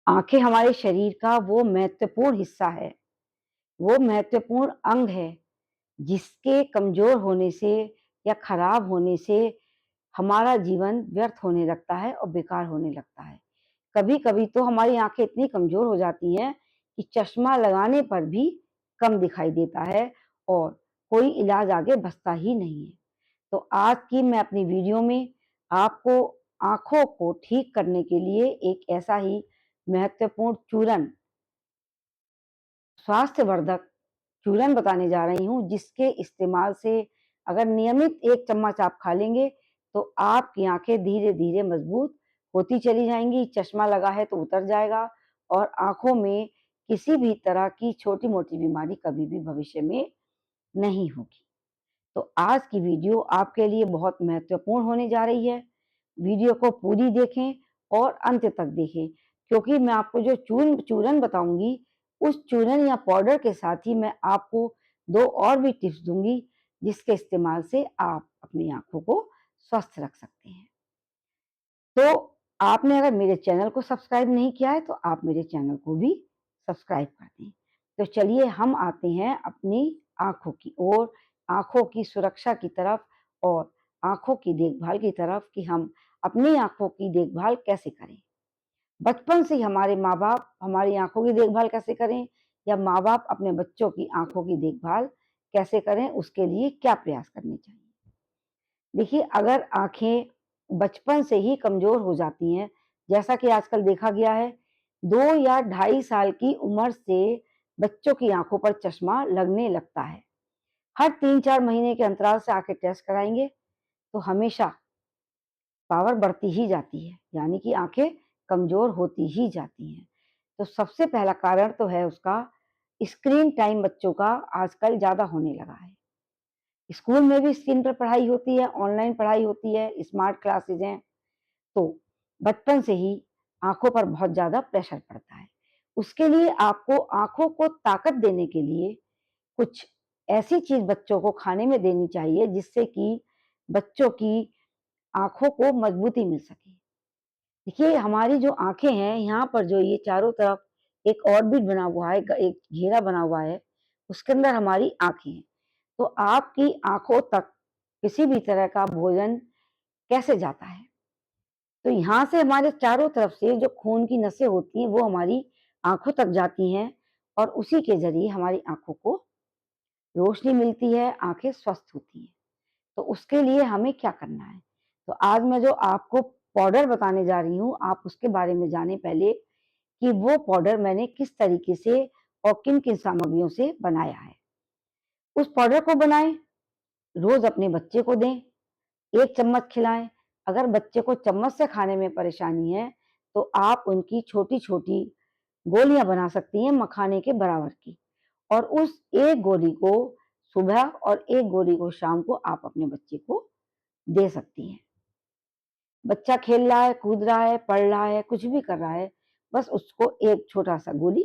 आँखें हमारे शरीर का वो महत्वपूर्ण हिस्सा है, वो महत्वपूर्ण अंग है, जिसके कमज़ोर होने से या खराब होने से हमारा जीवन व्यर्थ होने लगता है और बेकार होने लगता है। कभी-कभी तो हमारी आँखें इतनी कमज़ोर हो जाती हैं कि चश्मा लगाने पर भी कम दिखाई देता है और कोई इलाज आगे बचता ही नहीं है। तो आज की मैं अपनी वीडियो में आपको आँखों को ठीक करने के लिए एक ऐसा ही महत्वपूर्ण चूरन, स्वास्थ्यवर्धक चूरन बताने जा रही हूँ, जिसके इस्तेमाल से अगर नियमित 1 चम्मच आप खा लेंगे, तो आपकी आँखें धीरे-धीरे मज़बूत होती चली जाएँगी, चश्मा लगा है तो उतर जाएगा और आँखों में किसी भी तरह की छोटी-मोटी बीमारी कभी भी भविष्य में नहीं होगी। तो आज की वीडियो आपके लिए बहुत महत्वपूर्ण होने जा रही है। वीडियो को पूरी देखें और अंत तक देखें, क्योंकि मैं आपको जो चूरन बताऊँगी, उस चूरन या पाउडर के साथ ही मैं आपको 2 और भी टिप्स दूँगी, जिसके इस्तेमाल से आप अपनी आँखों को स्वस्थ रख सकते हैं। तो आपने अगर मेरे चैनल को सब्सक्राइब नहीं किया है, तो आप मेरे चैनल को भी सब्सक्राइब कर दें। तो चलिए हम आते हैं अपनी आँखों की ओर, आँखों की सुरक्षा की तरफ और आँखों की देखभाल की तरफ कि हम अपनी आँखों की देखभाल कैसे करें। बचपन से ही हमारे माँ-बाप हमारी आँखों की देखभाल कैसे करें या माँ-बाप अपने बच्चों की आँखों की देखभाल कैसे करें, उसके लिए क्या प्रयास करने चाहिए। देखिए, अगर आँखें बचपन से ही कमज़ोर हो जाती हैं, जैसा कि आजकल देखा गया है, 2 या ढाई साल की उम्र से बच्चों की आँखों पर चश्मा लगने लगता है। हर 3-4 महीने के अंतराल से आँखें टेस्ट कराएँगे, तो हमेशा पावर बढ़ती ही जाती है, यानी कि आँखें कमज़ोर होती ही जाती हैं। तो सबसे पहला कारण तो है उसका स्क्रीन टाइम बच्चों का आजकल ज़्यादा होने लगा है। स्कूल में भी स्क्रीन पर पढ़ाई होती है, ऑनलाइन पढ़ाई होती है, स्मार्ट क्लासेज़ हैं, तो बचपन से ही आँखों पर बहुत ज़्यादा प्रेशर पड़ता है। उसके लिए आपको आँखों को ताकत देने के लिए कुछ ऐसी चीज़ बच्चों को खाने में देनी चाहिए, जिससे कि बच्चों की आँखों को मजबूती मिल सके। देखिए, हमारी जो आँखें हैं, यहाँ पर जो ये चारों तरफ एक ऑर्बिट बना हुआ है, एक घेरा बना हुआ है, उसके अंदर हमारी आँखें हैं। तो आपकी आँखों तक किसी भी तरह का भोजन कैसे जाता है? तो यहाँ से हमारे चारों तरफ से जो खून की नसें होती हैं, वो हमारी आँखों तक जाती हैं और उसी के ज़रिए हमारी आँखों को रोशनी मिलती है, आँखें स्वस्थ होती हैं। तो उसके लिए हमें क्या करना है? तो आज मैं जो आपको पाउडर बताने जा रही हूँ, आप उसके बारे में जानें पहले कि वो पाउडर मैंने किस तरीके से और किन-किन सामग्रियों से बनाया है। उस पाउडर को बनाएँ, रोज़ अपने बच्चे को दें, 1 चम्मच खिलाएँ। अगर बच्चे को चम्मच से खाने में परेशानी है, तो आप उनकी छोटी-छोटी गोलियाँ बना सकती हैं मखाने के बराबर की और उस 1 गोली को सुबह और 1 गोली को शाम को आप अपने बच्चे को दे सकती हैं। बच्चा खेल रहा है, कूद रहा है, पढ़ रहा है, कुछ भी कर रहा है, बस उसको एक छोटा-सा गोली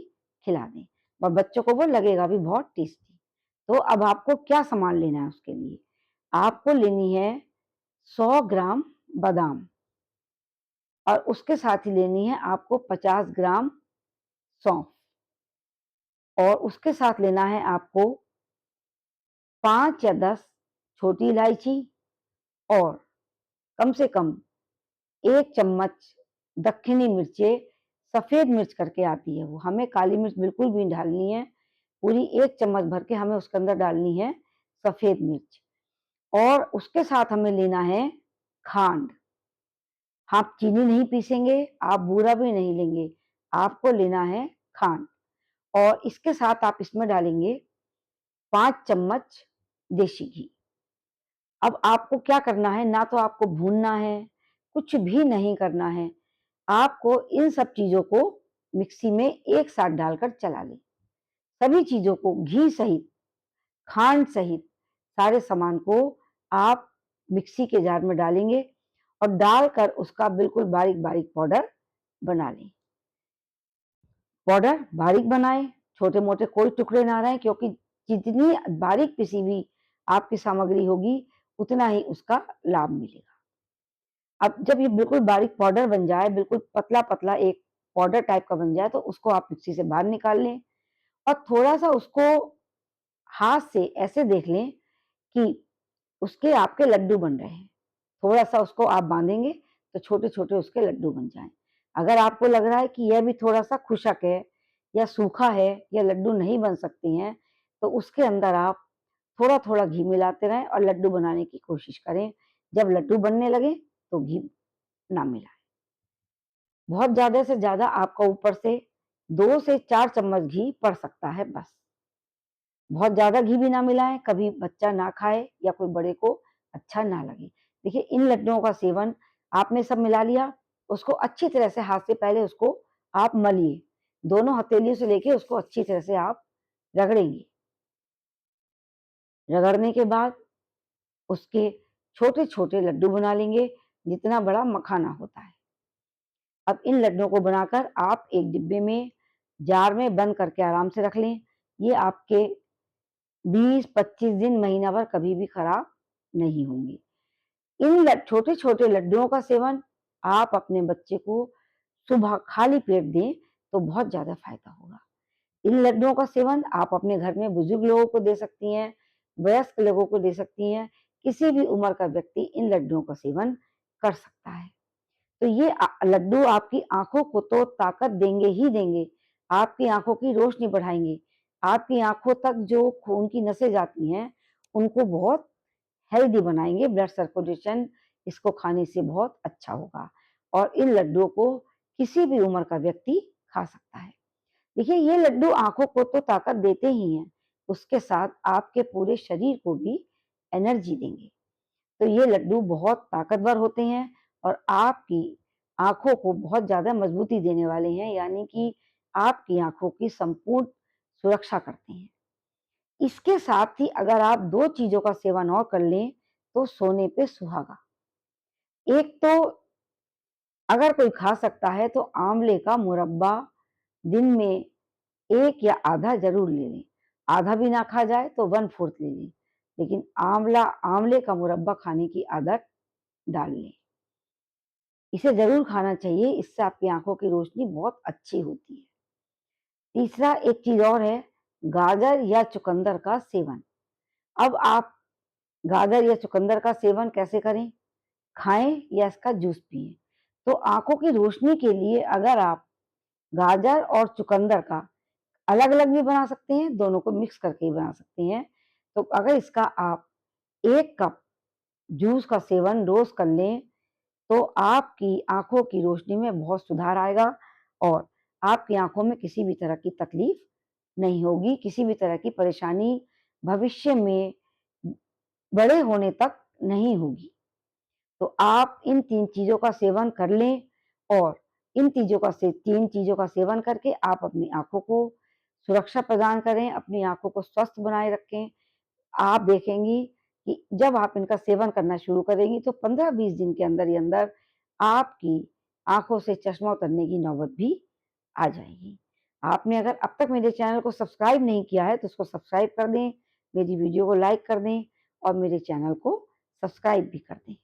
खिला दें और बच्चों को वो लगेगा भी बहुत टेस्टी। तो अब आपको क्या सामान लेना है उसके लिए? आपको लेनी है 100 ग्राम बादाम और उसके साथ ही लेनी है आपको 50 ग्राम सौंफ और उसके साथ लेना है आपको 5 या 10 छोटी इलायची और कम से कम 1 चम्मच दक्खनी मिर्चें, सफ़ेद मिर्च करके आती है वो, हमें काली मिर्च बिल्कुल भी नहीं डालनी है, पूरी 1 चम्मच भर के हमें उसके अंदर डालनी है सफ़ेद मिर्च और उसके साथ हमें लेना है खांड। आप चीनी नहीं पीसेंगे, आप बूरा भी नहीं लेंगे, आपको लेना है खांड और इसके साथ आप इसमें डालेंगे 5 चम्मच देशी घी। अब आपको क्या करना है, ना तो आपको भूनना है, कुछ भी नहीं करना है। आपको इन सब चीज़ों को मिक्सी में एक साथ डालकर चला लें। सभी चीज़ों को घी सहित, खांड सहित सारे सामान को आप मिक्सी के जार में डालेंगे और डालकर उसका बिल्कुल बारीक-बारीक पाउडर बना लें। पाउडर बारीक बनाएँ, छोटे-मोटे कोई टुकड़े ना रहें क्योंकि जितनी बारीक पिसी हुई आपकी सामग्री होगी, उतना ही उसका लाभ मिलेगा। अब जब ये बिल्कुल बारीक पाउडर बन जाए, बिल्कुल पतला-पतला एक पाउडर टाइप का बन जाए तो उसको आप मिक्सी से बाहर निकाल लें और थोड़ा-सा उसको हाथ से ऐसे देख लें कि उसके आपके लड्डू बन रहे हैं। थोड़ा-सा उसको आप बाँधेंगे तो छोटे-छोटे उसके लड्डू बन जाएँ। अगर आपको लग रहा है कि यह भी थोड़ा-सा खुशक है या सूखा है या लड्डू नहीं बन सकती हैं, तो उसके अंदर आप थोड़ा-थोड़ा घी मिलाते रहें और लड्डू बनाने की कोशिश करें। जब लड्डू बनने लगे तो घी ना मिलाएँ। बहुत ज़्यादा से ज़्यादा आपका ऊपर से 2 से 4 चम्मच घी पड़ सकता है बस। बहुत ज़्यादा घी भी ना मिलाएँ, कभी बच्चा ना खाए या कोई बड़े को अच्छा ना लगे। देखिए इन लड्डुओं का सेवन आपने सब मिला लिया, उसको अच्छी तरह से हाथ से पहले उसको आप मलिए। दोनों हथेलियों से लेके उसको अच्छी तरह से आप रगड़ेंगे। रगड़ने के बाद उसके छोटे-छोटे लड्डू बना लेंगे, जितना बड़ा मखाना होता है। अब इन लड्डुओं को बनाकर आप एक डिब्बे में, जार में बंद करके आराम से रख लें। ये आपके 20-25 दिन, महीना भर कभी भी खराब नहीं होंगे। इन छोटे-छोटे लड्डुओं का सेवन आप अपने बच्चे को सुबह खाली पेट दें, तो बहुत ज़्यादा फ़ायदा होगा। इन लड्डुओं का सेवन आप अपने घर में बुजुर्ग लोगों को दे सकती हैं, वयस्क लोगों को दे सकती हैं, किसी भी उम्र का व्यक्ति इन लड्डुओं का सेवन कर सकता है। तो ये लड्डू आपकी आँखों को तो ताकत देंगे ही देंगे, आपकी आँखों की रोशनी बढ़ाएँगे, आपकी आँखों तक जो खून की नसें जाती हैं, उनको बहुत हेल्दी बनाएँगे, ब्लड सर्कुलेशन इसको खाने से बहुत अच्छा होगा और इन लड्डुओं को किसी भी उम्र का व्यक्ति खा सकता है। देखिए ये लड्डू आँखों को तो ताकत देते ही हैं, उसके साथ आपके पूरे शरीर को भी एनर्जी देंगे। तो ये लड्डू बहुत ताकतवर होते हैं और आपकी आँखों को बहुत ज़्यादा मजबूती देने वाले हैं, यानी कि आपकी आँखों की संपूर्ण सुरक्षा करते हैं। इसके साथ ही अगर आप 2 चीज़ों का सेवन और कर लें, तो सोने पे सुहागा। एक तो अगर कोई खा सकता है तो आंवले का मुरब्बा दिन में 1 या आधा ज़रूर ले लें। आधा भी ना खा जाए तो 1/4 ले लें। लेकिन आंवले का मुरब्बा खाने की आदत डाल लें। इसे ज़रूर खाना चाहिए, इससे आपकी आँखों की रोशनी बहुत अच्छी होती है। तीसरा एक चीज़ और है, गाजर या चुकंदर का सेवन। अब आप गाजर या चुकंदर का सेवन कैसे करें? खाएँ या इसका जूस पिएँ। तो आँखों की रोशनी के लिए अगर आप गाजर और चुकंदर का अलग-अलग भी बना सकते हैं, दोनों को मिक्स करके भी बना सकते हैं। तो अगर इसका आप 1 कप जूस का सेवन रोज़ कर लें, तो आपकी आँखों की रोशनी में बहुत सुधार आएगा और आपकी आँखों में किसी भी तरह की तकलीफ नहीं होगी, किसी भी तरह की परेशानी भविष्य में बड़े होने तक नहीं होगी। तो आप इन 3 चीज़ों का सेवन कर लें और इन चीज़ों का 3 चीज़ों का सेवन करके आप अपनी आँखों को सुरक्षा प्रदान करें, अपनी आँखों को स्वस्थ बनाए रखें। आप देखेंगी कि जब आप इनका सेवन करना शुरू करेंगी तो 15-20 दिन के अंदर ही अंदर आपकी आँखों से चश्मा उतरने की नौबत भी आ जाएगी। आपने अगर अब तक मेरे चैनल को सब्सक्राइब नहीं किया है तो उसको सब्सक्राइब कर दें, मेरी वीडियो को लाइक कर दें और मेरे चैनल को सब्सक्राइब भी कर दें।